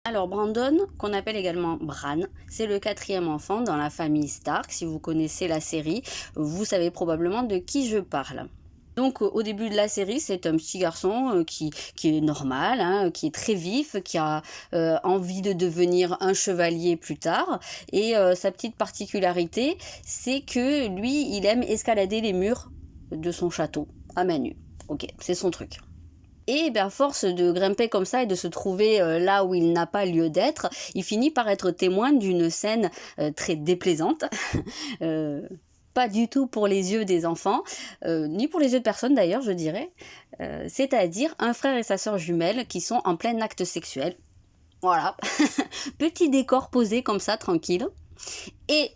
Alors Brandon, qu'on appelle également Bran, c'est le quatrième enfant dans la famille Stark. Si vous connaissez la série, vous savez probablement de qui je parle. Donc au début de la série, c'est un petit garçon qui est normal, hein, qui est très vif, qui a envie de devenir un chevalier plus tard. Et sa petite particularité, c'est que lui, il aime escalader les murs de son château à main nue. Ok, c'est son truc. Et à force de grimper comme ça et de se trouver là où il n'a pas lieu d'être, il finit par être témoin d'une scène très déplaisante. euh, pas du tout pour les yeux des enfants, ni pour les yeux de personne d'ailleurs, je dirais. C'est-à-dire un frère et sa sœur jumelle qui sont en plein acte sexuel. Voilà, petit décor posé comme ça, tranquille. Et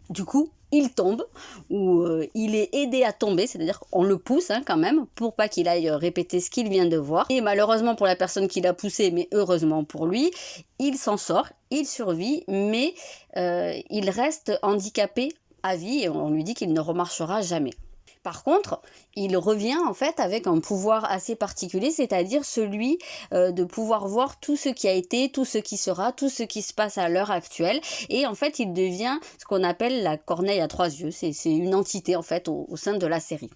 du coup, il tombe, ou il est aidé à tomber, c'est-à-dire qu'on le pousse quand même, pour pas qu'il aille répéter ce qu'il vient de voir. Et malheureusement pour la personne qui l'a poussé, mais heureusement pour lui, il s'en sort, il survit, mais il reste handicapé à vie et on lui dit qu'il ne remarchera jamais. Par contre, il revient en fait avec un pouvoir assez particulier, c'est-à-dire celui de pouvoir voir tout ce qui a été, tout ce qui sera, tout ce qui se passe à l'heure actuelle. Et en fait, il devient ce qu'on appelle la corneille à trois yeux. C'est une entité en fait au sein de la série.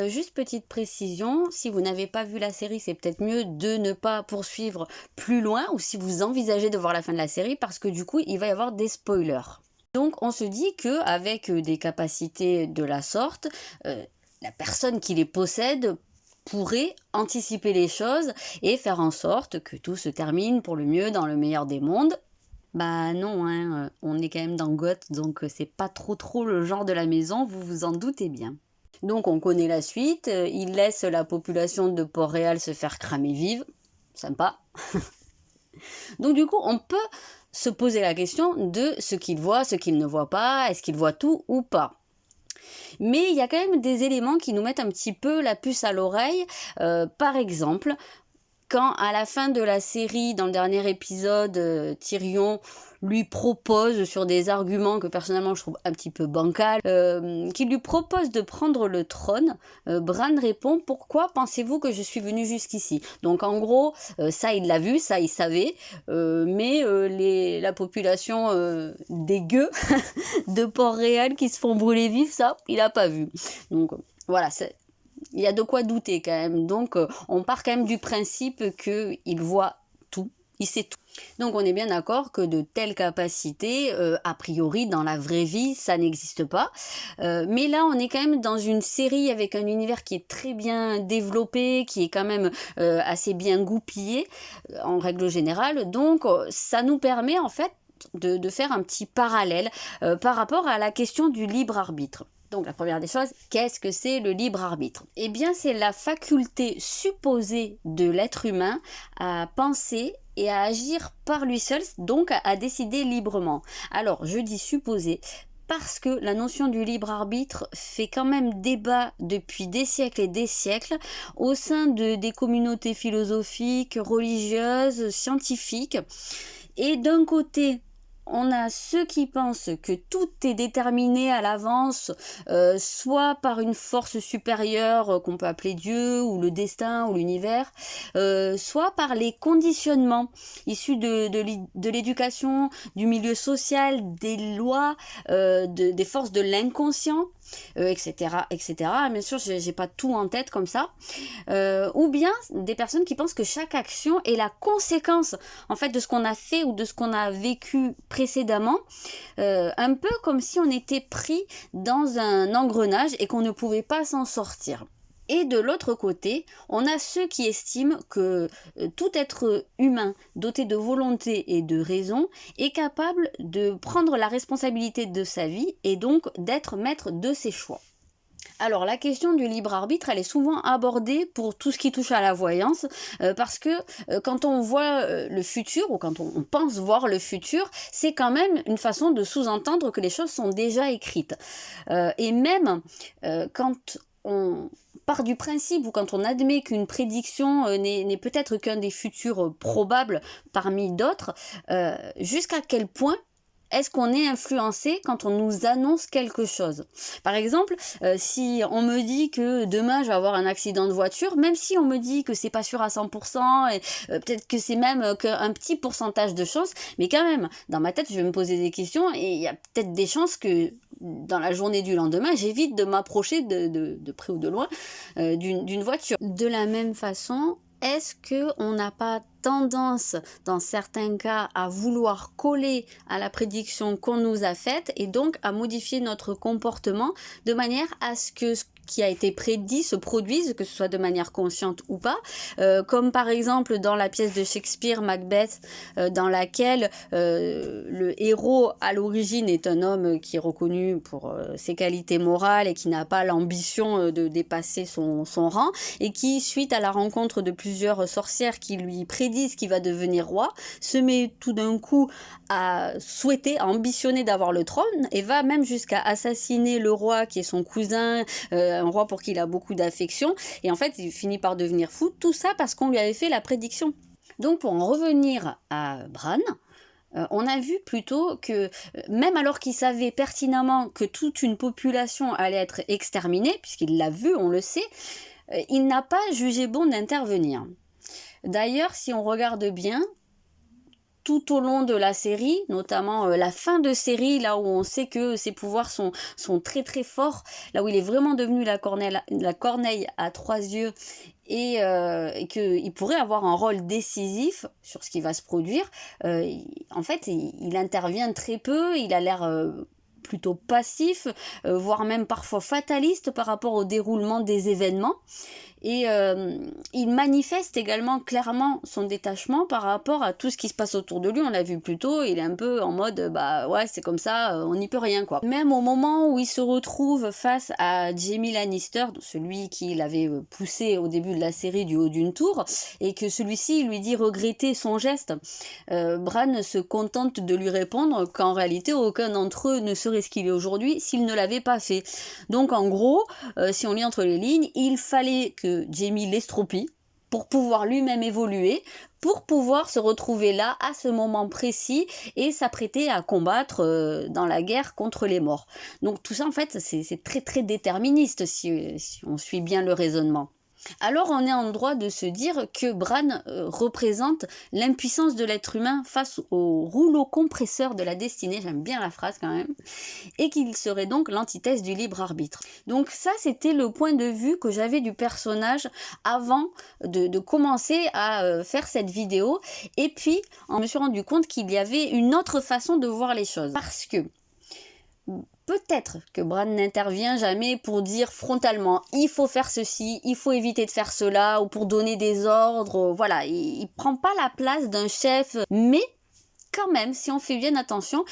Juste petite précision, si vous n'avez pas vu la série, c'est peut-être mieux de ne pas poursuivre plus loin ou si vous envisagez de voir la fin de la série parce que du coup, il va y avoir des spoilers. Donc on se dit qu'avec des capacités de la sorte, la personne qui les possède pourrait anticiper les choses et faire en sorte que tout se termine pour le mieux dans le meilleur des mondes. Bah non, hein, on est quand même dans Goth, donc c'est pas trop le genre de la maison, vous vous en doutez bien. Donc on connaît la suite, il laisse la population de Port-Réal se faire cramer vive, sympa. Donc du coup, on peut se poser la question de ce qu'il voit, ce qu'il ne voit pas, est-ce qu'il voit tout ou pas. Mais il y a quand même des éléments qui nous mettent un petit peu la puce à l'oreille. Par exemple, quand à la fin de la série, dans le dernier épisode, Tyrion lui propose sur des arguments que personnellement je trouve un petit peu bancal, qu'il lui propose de prendre le trône, Bran répond: pourquoi pensez-vous que je suis venu jusqu'ici? Donc en gros, ça il l'a vu, ça il savait, mais la population des gueux de Port-Réal qui se font brûler vifs, ça il a pas vu. Donc voilà, il y a de quoi douter quand même. Donc on part quand même du principe qu'il voit tout, il sait tout. Donc on est bien d'accord que de telles capacités, a priori dans la vraie vie, ça n'existe pas. Mais là on est quand même dans une série avec un univers qui est très bien développé, qui est quand même assez bien goupillé en règle générale. Donc ça nous permet en fait de faire un petit parallèle par rapport à la question du libre arbitre. Donc la première des choses, qu'est-ce que c'est le libre arbitre? Eh bien c'est la faculté supposée de l'être humain à penser et à agir par lui seul, donc à décider librement. Alors je dis supposé parce que la notion du libre arbitre fait quand même débat depuis des siècles et des siècles au sein des communautés philosophiques, religieuses, scientifiques. Et d'un côté, on a ceux qui pensent que tout est déterminé à l'avance, soit par une force supérieure qu'on peut appeler Dieu, ou le destin, ou l'univers, soit par les conditionnements issus de l'éducation, du milieu social, des lois, des forces de l'inconscient, etc., etc. Bien sûr, j'ai pas tout en tête comme ça. Ou bien des personnes qui pensent que chaque action est la conséquence en fait de ce qu'on a fait ou de ce qu'on a vécu précédemment, un peu comme si on était pris dans un engrenage et qu'on ne pouvait pas s'en sortir. Et de l'autre côté, on a ceux qui estiment que tout être humain doté de volonté et de raison est capable de prendre la responsabilité de sa vie et donc d'être maître de ses choix. Alors la question du libre arbitre, elle est souvent abordée pour tout ce qui touche à la voyance, parce que quand on voit le futur, ou quand on pense voir le futur, c'est quand même une façon de sous-entendre que les choses sont déjà écrites. Et même quand on part du principe ou quand on admet qu'une prédiction n'est peut-être qu'un des futurs probables parmi d'autres, jusqu'à quel point Est-ce qu'on est influencé quand on nous annonce quelque chose? Par exemple, si on me dit que demain je vais avoir un accident de voiture, même si on me dit que c'est pas sûr à 100% et peut-être que c'est même qu'un petit pourcentage de chance, mais quand même, dans ma tête, je vais me poser des questions et il y a peut-être des chances que dans la journée du lendemain, j'évite de m'approcher de près ou de loin d'une voiture. De la même façon, est-ce qu'on n'a pas tendance, dans certains cas, à vouloir coller à la prédiction qu'on nous a faite et donc à modifier notre comportement de manière à ce que ce qui a été prédit se produise, que ce soit de manière consciente ou pas, comme par exemple dans la pièce de Shakespeare, Macbeth, dans laquelle le héros à l'origine est un homme qui est reconnu pour ses qualités morales et qui n'a pas l'ambition de dépasser son rang, et qui, suite à la rencontre de plusieurs sorcières qui lui prédisent qu'il va devenir roi, se met tout d'un coup à souhaiter, à ambitionner d'avoir le trône, et va même jusqu'à assassiner le roi qui est son cousin, un roi pour qui il a beaucoup d'affection, et en fait il finit par devenir fou, tout ça parce qu'on lui avait fait la prédiction. Donc pour en revenir à Bran, on a vu plutôt que, même alors qu'il savait pertinemment que toute une population allait être exterminée, puisqu'il l'a vu, on le sait, il n'a pas jugé bon d'intervenir. D'ailleurs, si on regarde bien, tout au long de la série, notamment la fin de série, là où on sait que ses pouvoirs sont très très forts, là où il est vraiment devenu la corneille à trois yeux, et qu'il pourrait avoir un rôle décisif sur ce qui va se produire, en fait, il intervient très peu, il a l'air plutôt passif, voire même parfois fataliste par rapport au déroulement des événements. Et il manifeste également clairement son détachement par rapport à tout ce qui se passe autour de lui. On l'a vu plus tôt, il est un peu en mode bah ouais, c'est comme ça, on n'y peut rien quoi. Même au moment où il se retrouve face à Jaime Lannister, celui qui l'avait poussé au début de la série du haut d'une tour, et que celui-ci lui dit regretter son geste, Bran se contente de lui répondre qu'en réalité aucun d'entre eux ne serait ce qu'il est aujourd'hui s'il ne l'avait pas fait. Donc en gros, si on lit entre les lignes, il fallait que Jaime l'estropie pour pouvoir lui-même évoluer, pour pouvoir se retrouver là à ce moment précis et s'apprêter à combattre dans la guerre contre les morts. Donc tout ça en fait c'est très très déterministe si on suit bien le raisonnement. Alors on est en droit de se dire que Bran représente l'impuissance de l'être humain face au rouleau compresseur de la destinée, j'aime bien la phrase quand même, et qu'il serait donc l'antithèse du libre arbitre. Donc ça c'était le point de vue que j'avais du personnage avant de commencer à faire cette vidéo, et puis on me suis rendu compte qu'il y avait une autre façon de voir les choses, parce que peut-être que Bran n'intervient jamais pour dire frontalement il faut faire ceci, il faut éviter de faire cela, ou pour donner des ordres, voilà, il prend pas la place d'un chef, mais quand même, si on fait bien attention,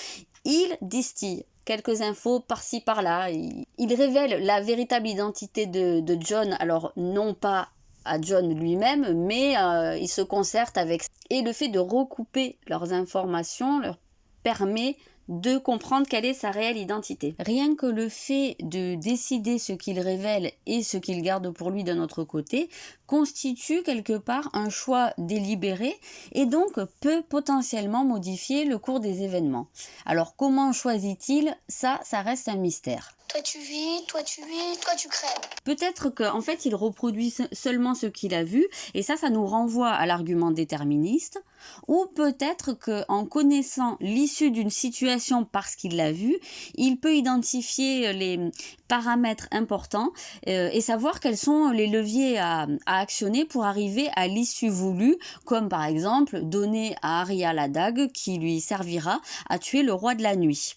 il distille quelques infos par-ci par-là, il révèle la véritable identité de Jon, alors non pas à Jon lui-même, mais il se concerte avec, et le fait de recouper leurs informations leur permet de comprendre quelle est sa réelle identité. Rien que le fait de décider ce qu'il révèle et ce qu'il garde pour lui d'un autre côté constitue quelque part un choix délibéré et donc peut potentiellement modifier le cours des événements. Alors comment choisit-il? Ça reste un mystère. Toi tu vis, toi tu vis, toi tu crèves. Peut-être qu'en fait il reproduit seulement ce qu'il a vu, et ça nous renvoie à l'argument déterministe, ou peut-être qu'en connaissant l'issue d'une situation parce qu'il l'a vu, il peut identifier les paramètres importants et savoir quels sont les leviers à actionner pour arriver à l'issue voulue, comme par exemple donner à Arya la dague qui lui servira à tuer le roi de la nuit.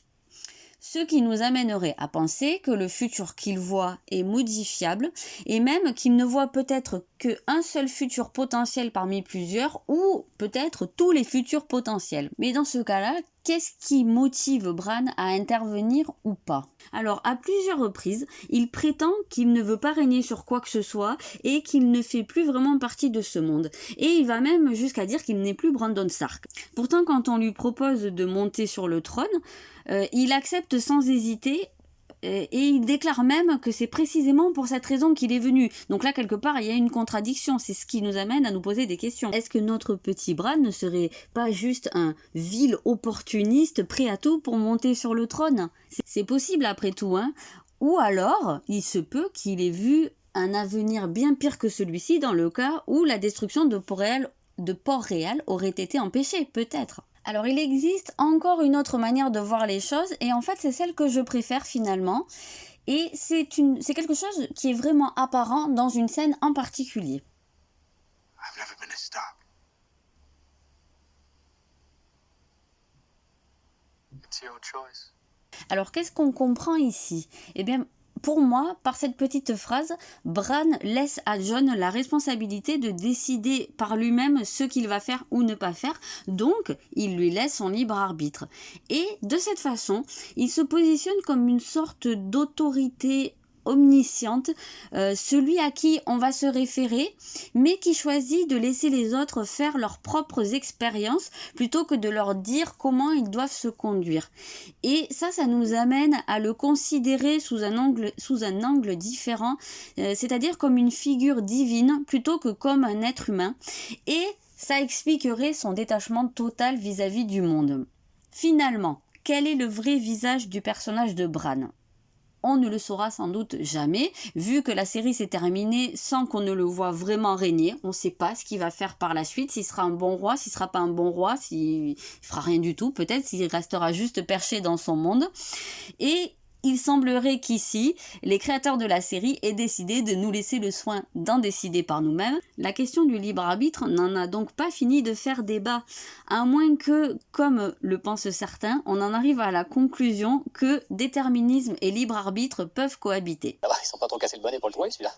Ce qui nous amènerait à penser que le futur qu'il voit est modifiable, et même qu'il ne voit peut-être qu'un seul futur potentiel parmi plusieurs, ou peut-être tous les futurs potentiels. Mais dans ce cas-là, qu'est-ce qui motive Bran à intervenir ou pas? Alors, à plusieurs reprises, il prétend qu'il ne veut pas régner sur quoi que ce soit et qu'il ne fait plus vraiment partie de ce monde. Et il va même jusqu'à dire qu'il n'est plus Brandon Stark. Pourtant, quand on lui propose de monter sur le trône, il accepte sans hésiter et il déclare même que c'est précisément pour cette raison qu'il est venu. Donc là, quelque part, il y a une contradiction. C'est ce qui nous amène à nous poser des questions. Est-ce que notre petit Bran ne serait pas juste un vil opportuniste prêt à tout pour monter sur le trône? C'est possible après tout, hein. Ou alors, il se peut qu'il ait vu un avenir bien pire que celui-ci dans le cas où la destruction de Port-Réal aurait été empêchée, peut-être. Alors il existe encore une autre manière de voir les choses et en fait c'est celle que je préfère finalement et c'est quelque chose qui est vraiment apparent dans une scène en particulier. I've never been a Stark. It's your choice. Alors qu'est-ce qu'on comprend ici? Eh bien pour moi, par cette petite phrase, Bran laisse à Jon la responsabilité de décider par lui-même ce qu'il va faire ou ne pas faire, donc il lui laisse son libre arbitre. Et de cette façon, il se positionne comme une sorte d'autorité omnisciente, celui à qui on va se référer, mais qui choisit de laisser les autres faire leurs propres expériences plutôt que de leur dire comment ils doivent se conduire. Et ça nous amène à le considérer sous un angle différent, c'est-à-dire comme une figure divine plutôt que comme un être humain. Et ça expliquerait son détachement total vis-à-vis du monde. Finalement, quel est le vrai visage du personnage de Bran ? On ne le saura sans doute jamais, vu que la série s'est terminée sans qu'on ne le voit vraiment régner. On ne sait pas ce qu'il va faire par la suite, s'il sera un bon roi, s'il ne sera pas un bon roi, s'il fera rien du tout, peut-être s'il restera juste perché dans son monde. Et il semblerait qu'ici, les créateurs de la série aient décidé de nous laisser le soin d'en décider par nous-mêmes. La question du libre arbitre n'en a donc pas fini de faire débat, à moins que, comme le pensent certains, on en arrive à la conclusion que déterminisme et libre arbitre peuvent cohabiter. Ah bah, ils sont pas trop cassés le bonnet pour le trouver celui-là.